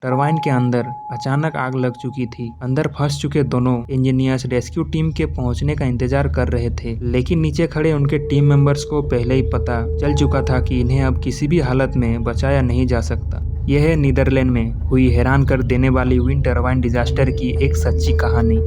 Turbine के अंदर अचानक आग लग चुकी थी। अंदर फंस चुके दोनों इंजीनियर्स रेस्क्यू टीम के पहुंचने का इंतजार कर रहे थे, लेकिन नीचे खड़े उनके टीम मेंबर्स को पहले ही पता चल चुका था कि इन्हें अब किसी भी हालत में बचाया नहीं जा सकता। यह है नीदरलैंड में हुई हैरान कर देने वाली विंड टरबाइन डिजास्टर की एक सच्ची कहानी।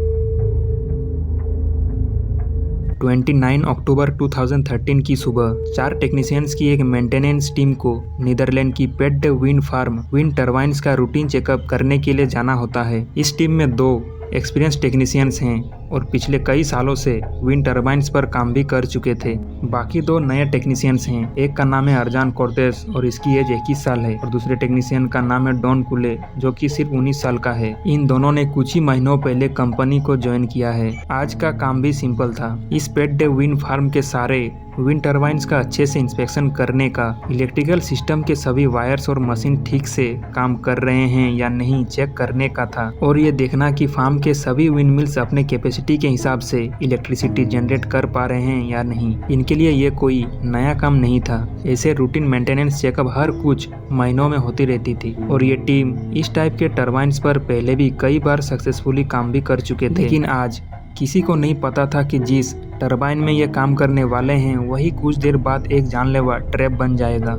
29 अक्टूबर 2013 की सुबह 4 टेक्नीशियंस की एक मेंटेनेंस टीम को नीदरलैंड की पेट विंड फार्म विंड टरबाइन्स का रूटीन चेकअप करने के लिए जाना होता है। इस टीम में 2 एक्सपीरियंस टेक्नीशियंस हैं और पिछले कई सालों से विंड टरबाइन्स पर काम भी कर चुके थे। बाकी 2 नए टेक्नीशियंस हैं। एक का नाम है अर्जान कोर्टेस और इसकी एज 21 साल है और दूसरे टेक्नीशियन का नाम है डॉन कुले जो कि सिर्फ 19 साल का है। इन दोनों ने कुछ ही महीनों पहले कंपनी को ज्वाइन किया है। आज का काम भी सिंपल था। इस पेट विंड फार्म के सारे विंड टरबाइन्स का अच्छे से इंस्पेक्शन करने का, इलेक्ट्रिकल सिस्टम के सभी वायर्स और मशीन ठीक से काम कर रहे हैं या नहीं चेक करने का था और ये देखना कि फार्म के सभी विंड मिल्स अपने कैपेसिटी के हिसाब से इलेक्ट्रिसिटी जनरेट कर पा रहे हैं या नहीं। इनके लिए ये कोई नया काम नहीं था। ऐसे रूटीन मेंटेनेंस चेकअप हर कुछ महीनों में होती रहती थी और ये टीम इस टाइप के टरबाइन्स पर पहले भी कई बार सक्सेसफुली काम भी कर चुके थे। लेकिन आज किसी को नहीं पता था कि जिस टरबाइन में ये काम करने वाले हैं वही कुछ देर बाद एक जानलेवा ट्रैप बन जाएगा।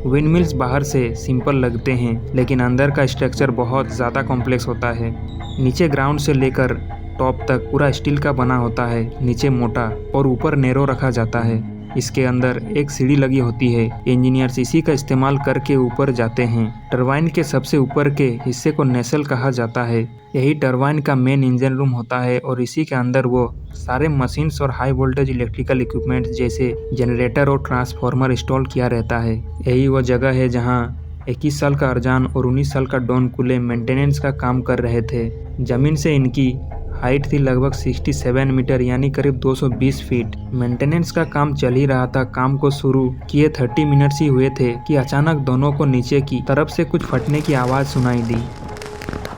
विंड मिल्स बाहर से सिंपल लगते हैं लेकिन अंदर का स्ट्रक्चर बहुत ज़्यादा कॉम्प्लेक्स होता है। नीचे ग्राउंड से लेकर टॉप तक पूरा स्टील का बना होता है। नीचे मोटा और ऊपर नैरो रखा जाता है। इसके अंदर एक सीढ़ी लगी होती है। इंजीनियर्स इसी का इस्तेमाल करके ऊपर जाते हैं। टरबाइन के सबसे ऊपर के हिस्से को नेसल कहा जाता है। यही टरबाइन का मेन इंजन रूम होता है और इसी के अंदर वो सारे मशीन्स और हाई वोल्टेज इलेक्ट्रिकल इक्विपमेंट जैसे जनरेटर और ट्रांसफार्मर इंस्टॉल किया रहता है। यही वो जगह है जहाँ 21 साल का अर्जान और 19 साल का डॉन कुले मेंटेनेंस का काम कर रहे थे। जमीन से इनकी हाइट थी लगभग 67 मीटर यानी करीब 220 फीट। मेंटेनेंस का काम चल ही रहा था। काम को शुरू किए 30 मिनट्स ही हुए थे कि अचानक दोनों को नीचे की तरफ से कुछ फटने की आवाज़ सुनाई दी।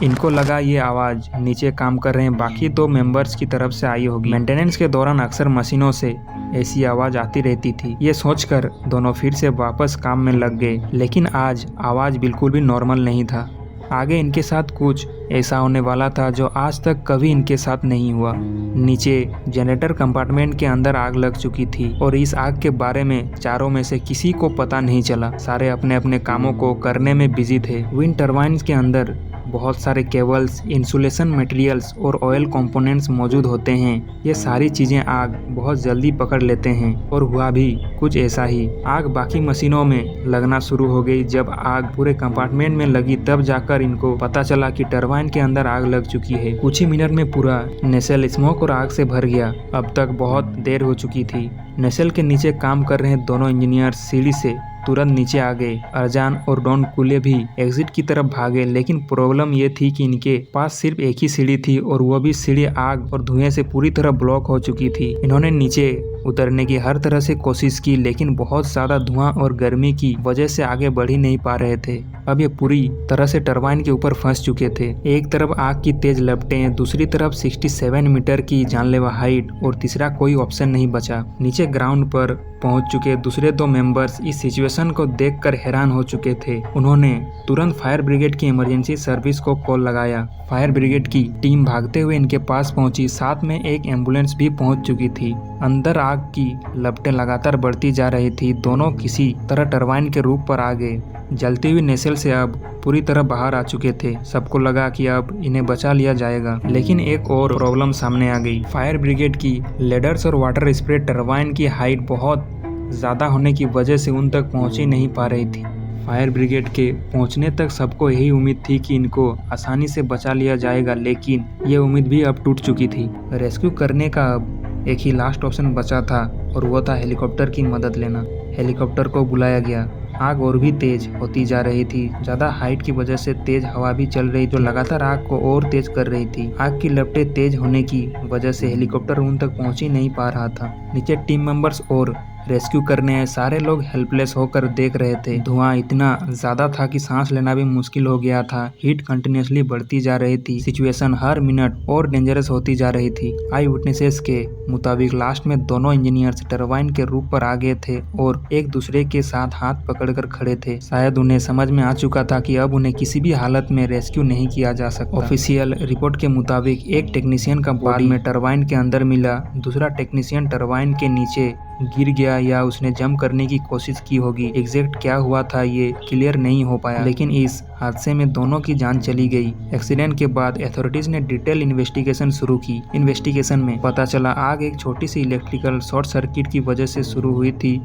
इनको लगा ये आवाज़ नीचे काम कर रहे हैं बाकी 2 मेंबर्स की तरफ से आई होगी। मेंटेनेंस के दौरान अक्सर मशीनों से ऐसी आवाज़ आती रहती थी। ये सोचकर दोनों फिर से वापस काम में लग गए, लेकिन आज आवाज़ बिल्कुल भी नॉर्मल नहीं था। आगे इनके साथ कुछ ऐसा होने वाला था जो आज तक कभी इनके साथ नहीं हुआ। नीचे जनरेटर कंपार्टमेंट के अंदर आग लग चुकी थी और इस आग के बारे में चारों में से किसी को पता नहीं चला। सारे अपने अपने कामों को करने में बिजी थे। विंड टरबाइन्स के अंदर बहुत सारे केबल्स, इंसुलेशन मटेरियल्स और ऑयल कंपोनेंट्स मौजूद होते हैं। ये सारी चीज़ें आग बहुत जल्दी पकड़ लेते हैं और हुआ भी कुछ ऐसा ही। आग बाकी मशीनों में लगना शुरू हो गई। जब आग पूरे कंपार्टमेंट में लगी तब जाकर इनको पता चला कि टरबाइन के अंदर आग लग चुकी है। कुछ ही मिनट में पूरा नेसेल स्मोक और आग से भर गया। अब तक बहुत देर हो चुकी थी। नेसेल के नीचे काम कर रहे दोनों इंजीनियर सीढ़ी से तुरंत नीचे आ गए। अर्जान और डॉन कुले भी एग्जिट की तरफ भागे, लेकिन प्रॉब्लम ये थी कि इनके पास सिर्फ एक ही सीढ़ी थी और वो भी सीढ़ी आग और धुएं से पूरी तरह ब्लॉक हो चुकी थी। इन्होंने नीचे उतरने की हर तरह से कोशिश की लेकिन बहुत ज्यादा धुआं और गर्मी की वजह से आगे बढ़ ही नहीं पा रहे थे। अब ये पूरी तरह से टरबाइन के ऊपर फंस चुके थे। एक तरफ आग की तेज लपटें, दूसरी तरफ 67 मीटर की जानलेवा हाइट और तीसरा कोई ऑप्शन नहीं बचा। नीचे ग्राउंड पर पहुंच चुके दूसरे 2 मेंबर्स इस सिचुएशन को देखकर हैरान हो चुके थे। उन्होंने तुरंत फायर ब्रिगेड की इमरजेंसी सर्विस को कॉल लगाया। फायर ब्रिगेड की टीम भागते हुए इनके पास पहुंची। साथ में एक एम्बुलेंस भी पहुंच चुकी थी। अंदर आग की लपटें लगातार बढ़ती जा रही थी। दोनों किसी तरह टरबाइन के रूप पर आ गए। जलती हुई नेसेल से अब पूरी तरह बाहर आ चुके थे। सबको लगा कि अब इन्हें बचा लिया जाएगा, लेकिन एक और प्रॉब्लम सामने आ गई। फायर ब्रिगेड की लेडर्स और वाटर स्प्रे टरबाइन की हाइट बहुत ज़्यादा होने की वजह से उन तक पहुंच ही नहीं पा रही थी। फायर ब्रिगेड के पहुंचने तक सबको यही उम्मीद थी कि इनको आसानी से बचा लिया जाएगा, लेकिन ये उम्मीद भी अब टूट चुकी थी। रेस्क्यू करने का अब एक ही लास्ट ऑप्शन बचा था और वो था हेलीकॉप्टर की मदद लेना। हेलीकॉप्टर को बुलाया गया। आग और भी तेज होती जा रही थी। ज्यादा हाइट की वजह से तेज हवा भी चल रही जो लगातार आग को और तेज कर रही थी। आग की लपटें तेज होने की वजह से हेलीकॉप्टर उन तक पहुंच ही नहीं पा रहा था। नीचे टीम मेंबर्स और रेस्क्यू करने आए सारे लोग हेल्पलेस होकर देख रहे थे। धुआं इतना ज्यादा था कि सांस लेना भी मुश्किल हो गया था। हीट कंटिन्यूसली बढ़ती जा रही थी। सिचुएशन हर मिनट और डेंजरस होती जा रही थी। आई विटनेसेस के मुताबिक लास्ट में दोनों इंजीनियर्स टरबाइन के रूफ पर आ गए थे और एक दूसरे के साथ हाथ पकड़कर खड़े थे। शायद उन्हें समझ में आ चुका था कि अब उन्हें किसी भी हालत में रेस्क्यू नहीं किया जा सकता। ऑफिशियल रिपोर्ट के मुताबिक एक टेक्नीशियन का बॉडी में टरबाइन के अंदर मिला। दूसरा टेक्नीशियन टरबाइन के नीचे गिर गया या उसने जंप करने की कोशिश की होगी। एग्जैक्ट क्या हुआ था ये क्लियर नहीं हो पाया, लेकिन इस हादसे में दोनों की जान चली गई। एक्सीडेंट के बाद अथॉरिटीज ने डिटेल इन्वेस्टिगेशन शुरू की। इन्वेस्टिगेशन में पता चला आग एक छोटी सी इलेक्ट्रिकल शॉर्ट सर्किट की वजह से शुरू हुई थी,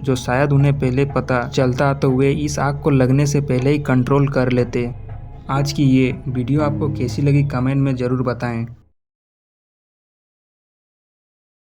जो शायद उन्हें पहले पता चलता तो वे इस आग को लगने से पहले ही कंट्रोल कर लेते। आज की ये वीडियो आपको कैसी लगी कमेंट में ज़रूर बताएं।